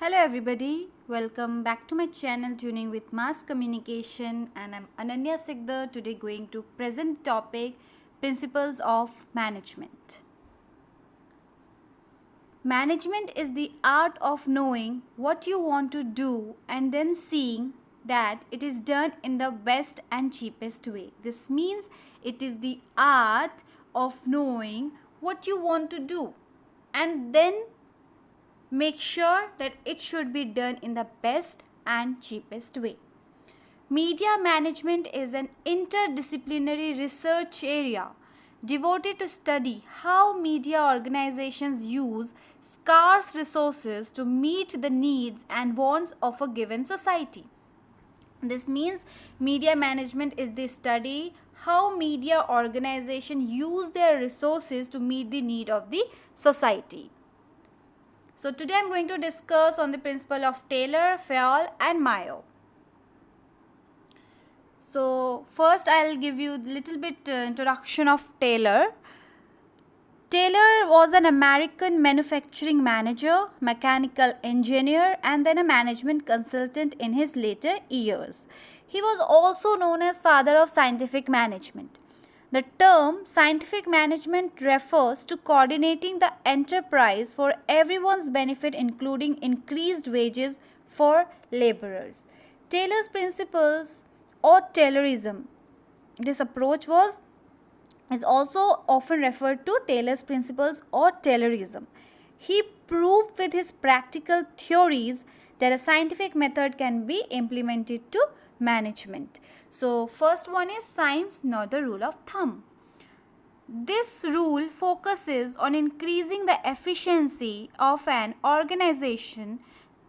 Hello everybody, welcome back to my channel Tuning with Mass Communication, and I'm Ananya Sikdar, today going to present topic Principles of Management. Management is the art of knowing what you want to do and then seeing that it is done in the best and cheapest way. This means it is the art of knowing what you want to do and then make sure that it should be done in the best and cheapest way. Media management is an interdisciplinary research area devoted to study how media organizations use scarce resources to meet the needs and wants of a given society. This means media management is the study how media organizations use their resources to meet the need of the society. So today I am going to discuss on the principle of Taylor, Fayol and Mayo. So first I'll give you a little bit introduction of Taylor. Taylor was an American manufacturing manager, mechanical engineer and then a management consultant in his later years. He was also known as father of scientific management. The term scientific management refers to coordinating the enterprise for everyone's benefit, including increased wages for laborers. Taylor's principles or Taylorism. This approach is also often referred to Taylor's principles or Taylorism. He proved with his practical theories that a scientific method can be implemented to management. So first one is science, not the rule of thumb. This rule focuses on increasing the efficiency of an organization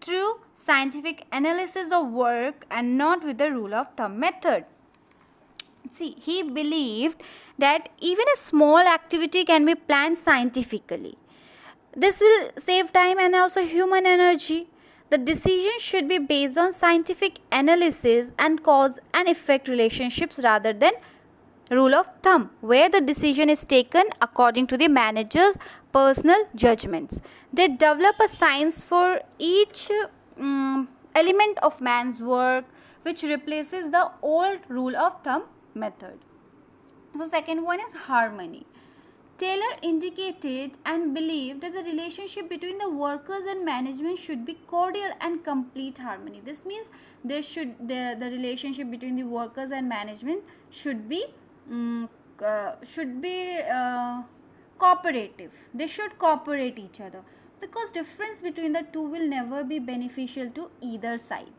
through scientific analysis of work and not with the rule of thumb method. See, he believed that even a small activity can be planned scientifically. This will save time and also human energy. The decision should be based on scientific analysis and cause and effect relationships rather than rule of thumb, where the decision is taken according to the manager's personal judgments. They develop a science for each element of man's work, which replaces the old rule of thumb method. So second one is harmony. Taylor indicated and believed that the relationship between the workers and management should be cordial and complete harmony. This means the relationship between the workers and management should be cooperative. They should cooperate each other, because difference between the two will never be beneficial to either side.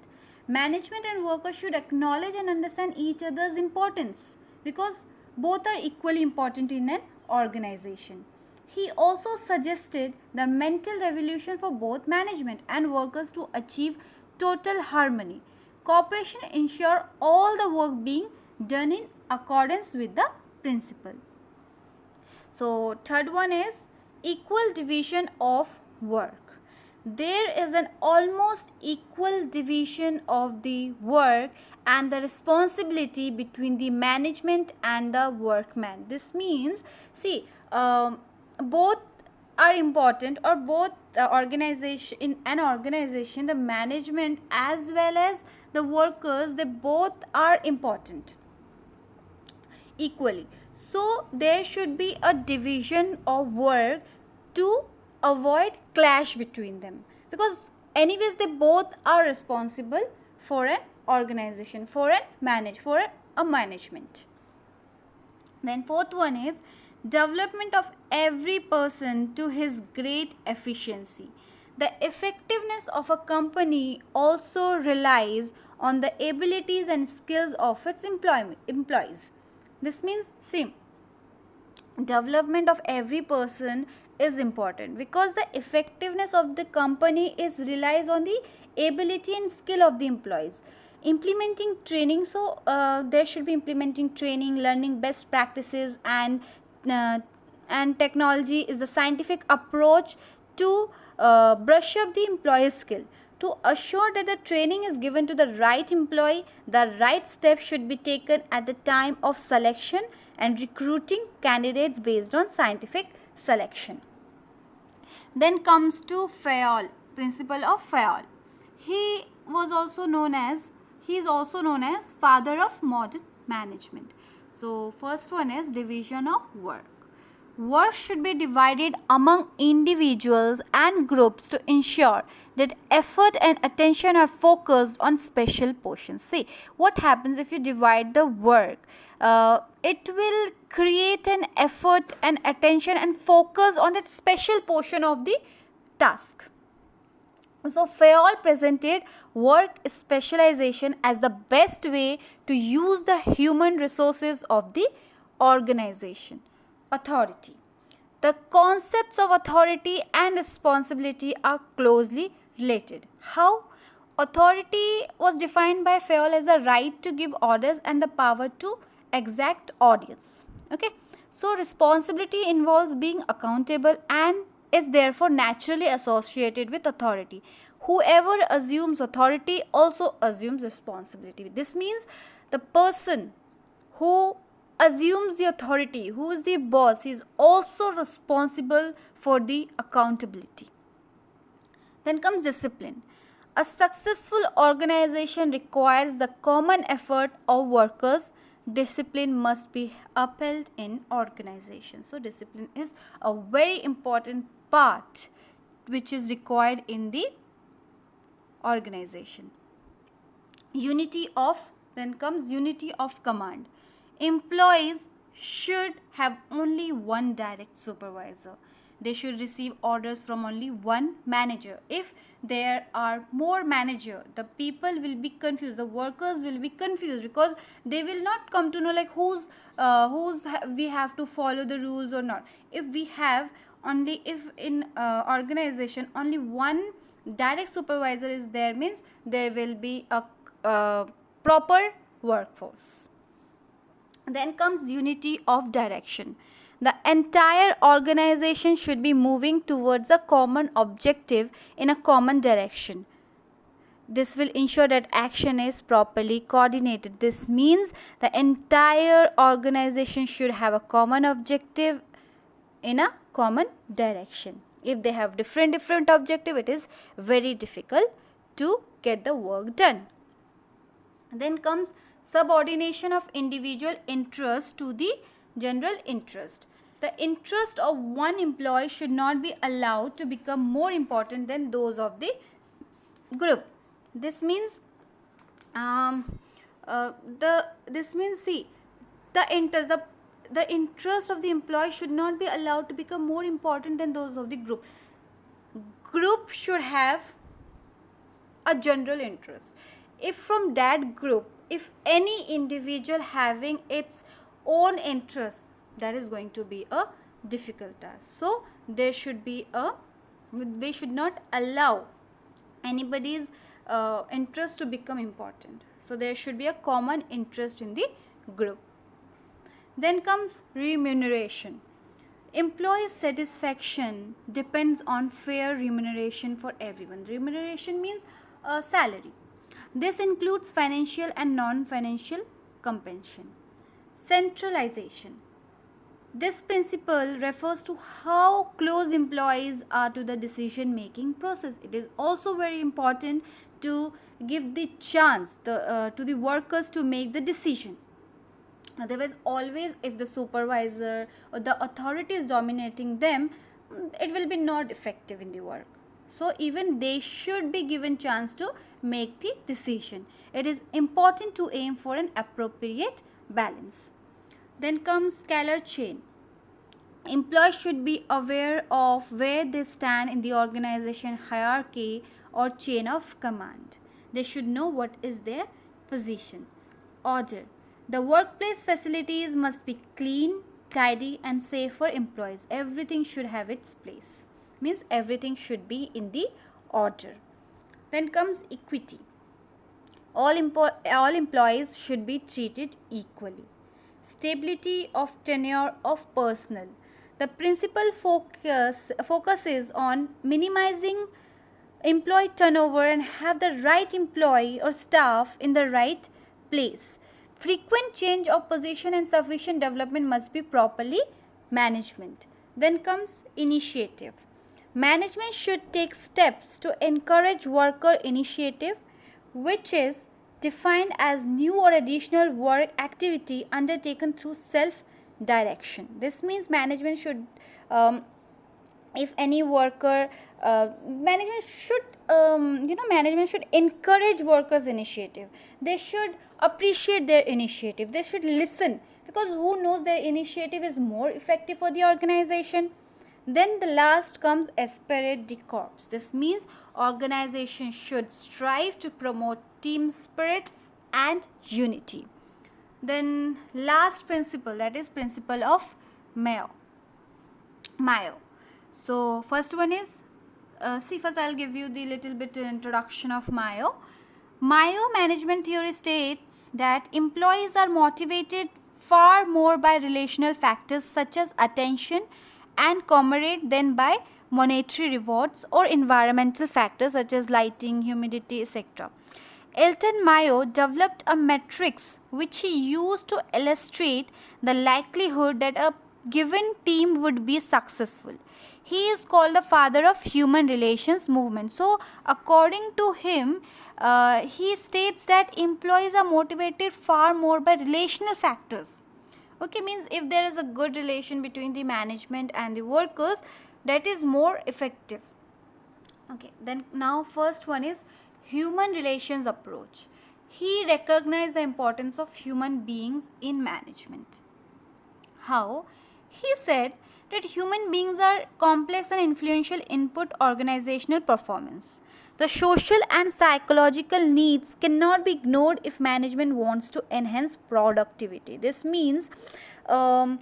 Management and workers should acknowledge and understand each other's importance, because both are equally important in an organization. He also suggested the mental revolution for both management and workers to achieve total harmony. Cooperation ensure all the work being done in accordance with the principle. So third one is equal division of work. There is an almost equal division of the work and the responsibility between the management and the workman. This means, see, both are important, or both organization in an organization, the management as well as the workers, they both are important equally. So there should be a division of work to avoid clash between them, because anyways they both are responsible for an organization, for a management. Then fourth one is development of every person to his great efficiency. The effectiveness of a company also relies on the abilities and skills of its employees. This means same, development of every person is important, because the effectiveness of the company is relies on the ability and skill of the employees. Implementing training, so there should be implementing training, learning best practices and technology is the scientific approach to brush up the employee's skill. To assure that the training is given to the right employee, the right steps should be taken at the time of selection and recruiting candidates based on scientific selection. Then comes to Fayol. principle of Fayol. He is also known as father of modern management. So first one is division of work. Work should be divided among individuals and groups to ensure that effort and attention are focused on special portions. See, what happens if you divide the work? It will create an effort and attention and focus on that special portion of the task. So Fayol presented work specialization as the best way to use the human resources of the organization. Authority. The concepts of authority and responsibility are closely related. How? Authority was defined by Fayol as the right to give orders and the power to exact orders. Okay. So responsibility involves being accountable and is therefore naturally associated with authority. Whoever assumes authority also assumes responsibility. This means the person who assumes the authority, who is the boss, is also responsible for the accountability. Then comes discipline. A successful organization requires the common effort of workers. Discipline must be upheld in organization. So discipline is a very important part which is required in the organization. Then comes unity of command. Employees should have only one direct supervisor. They should receive orders from only one manager. If there are more managers, the people will be confused, the workers will be confused, because they will not come to know like who's we have to follow the rules or not. If in organization only one direct supervisor is there, means there will be a proper workforce. Then comes unity of direction. The entire organization should be moving towards a common objective in a common direction. This will ensure that action is properly coordinated. This means the entire organization should have a common objective in a common direction. If they have different objective, it is very difficult to get the work done. Then comes subordination of individual interest to the general interest. The interest of one employee should not be allowed to become more important than those of the group. This means the interest of the employee should not be allowed to become more important than those of the group. Group should have a general interest. If from that group, if any individual having its own interest, that is going to be a difficult task. So we should not allow anybody's interest to become important. So there should be a common interest in the group. Then comes remuneration. Employee satisfaction depends on fair remuneration for everyone. Remuneration means salary. This includes financial and non-financial compensation. Centralization. This principle refers to how close employees are to the decision-making process. It is also very important to give the chance to the workers to make the decision. Otherwise, always if the supervisor or the authority is dominating them, it will be not effective in the work. So even they should be given chance to make the decision. It is important to aim for an appropriate balance. Then comes scalar chain. Employees should be aware of where they stand in the organization hierarchy or chain of command. They should know what is their position. Order. The workplace facilities must be clean, tidy and safe for employees. Everything should have its place. Means everything should be in the order. Then comes equity. All employees should be treated equally. Stability of tenure of personnel. The principal focuses on minimizing employee turnover and have the right employee or staff in the right place. Frequent change of position and sufficient development must be properly management. Then comes initiative. Management should take steps to encourage worker initiative, which is defined as new or additional work activity undertaken through self direction. This means management should, if any worker, management should encourage workers initiative. They should appreciate their initiative. They should listen, because who knows, their initiative is more effective for the organization. Then the last comes esprit de corps. This means organization should strive to promote team spirit and unity. Then last principle, that is principle of Mayo. So first one is, first I'll give you the little bit introduction of Mayo. Mayo management theory states that employees are motivated far more by relational factors such as attention and camaraderie than by monetary rewards or environmental factors such as lighting, humidity, etc. Elton Mayo developed a matrix which he used to illustrate the likelihood that a given team would be successful. He is called the father of human relations movement. So, according to him, he states that employees are motivated far more by relational factors. Okay, means if there is a good relation between the management and the workers, that is more effective. Okay, then now first one is human relations approach. He recognized the importance of human beings in management. How? He said that human beings are complex and influential input organizational performance. The social and psychological needs cannot be ignored if management wants to enhance productivity. This means, we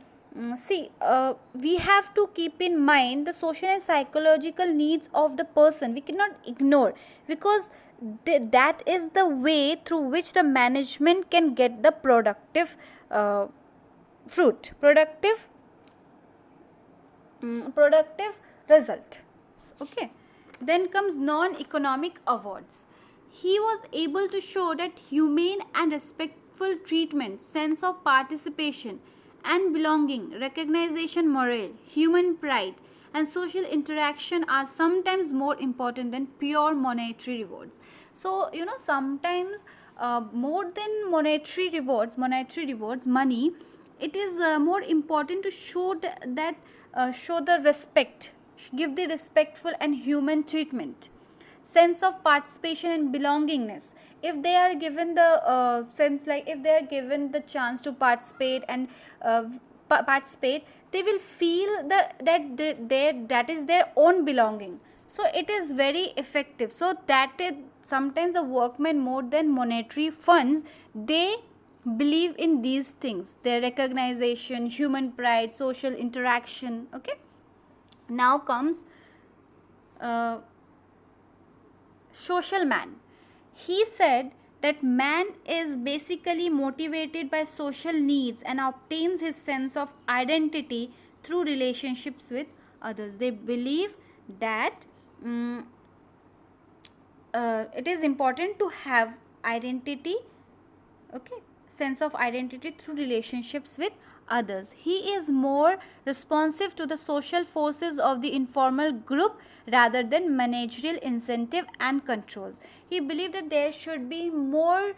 have to keep in mind the social and psychological needs of the person. We cannot ignore, because that is the way through which the management can get the productive productive result. Okay. Then comes non-economic awards. He was able to show that humane and respectful treatment, sense of participation and belonging, recognition, morale, human pride, and social interaction are sometimes more important than pure monetary rewards. So, sometimes more than monetary rewards, money, it is more important to show show the respect, give the respectful and human treatment, sense of participation and belongingness. If they are given the if they are given the chance to participate and participate, they will feel that is their own belonging. So it is very effective. So that is, sometimes the workmen, more than monetary funds, they believe in these things: their recognition, human pride, social interaction. Okay. Now comes social man. He said that man is basically motivated by social needs and obtains his sense of identity through relationships with others. They believe that it is important to have identity, okay, sense of identity through relationships with others. He is more responsive to the social forces of the informal group rather than managerial incentive and controls. He believed that there should be more,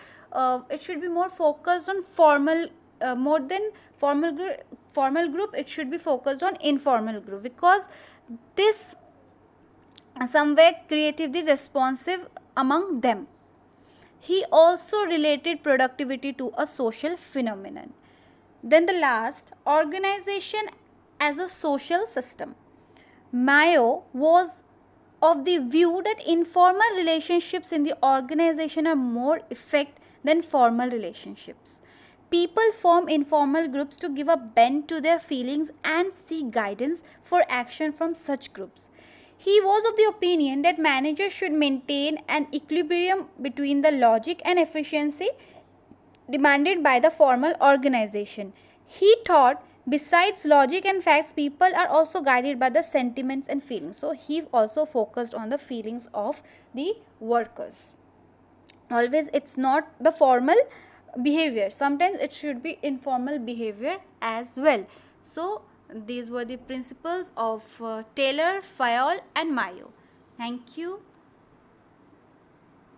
it should be more focused on formal, more than formal group, it should be focused on informal group, because this somewhere creatively responsive among them. He also related productivity to a social phenomenon. Then the last, organization as a social system. Mayo was of the view that informal relationships in the organization are more effective than formal relationships. People form informal groups to give a bent to their feelings and seek guidance for action from such groups. He was of the opinion that managers should maintain an equilibrium between the logic and efficiency demanded by the formal organization. He thought besides logic and facts, people are also guided by the sentiments and feelings. So he also focused on the feelings of the workers. Always it's not the formal behavior. Sometimes it should be informal behavior as well. So These were the principles of Taylor, Fayol, and Mayo. Thank you.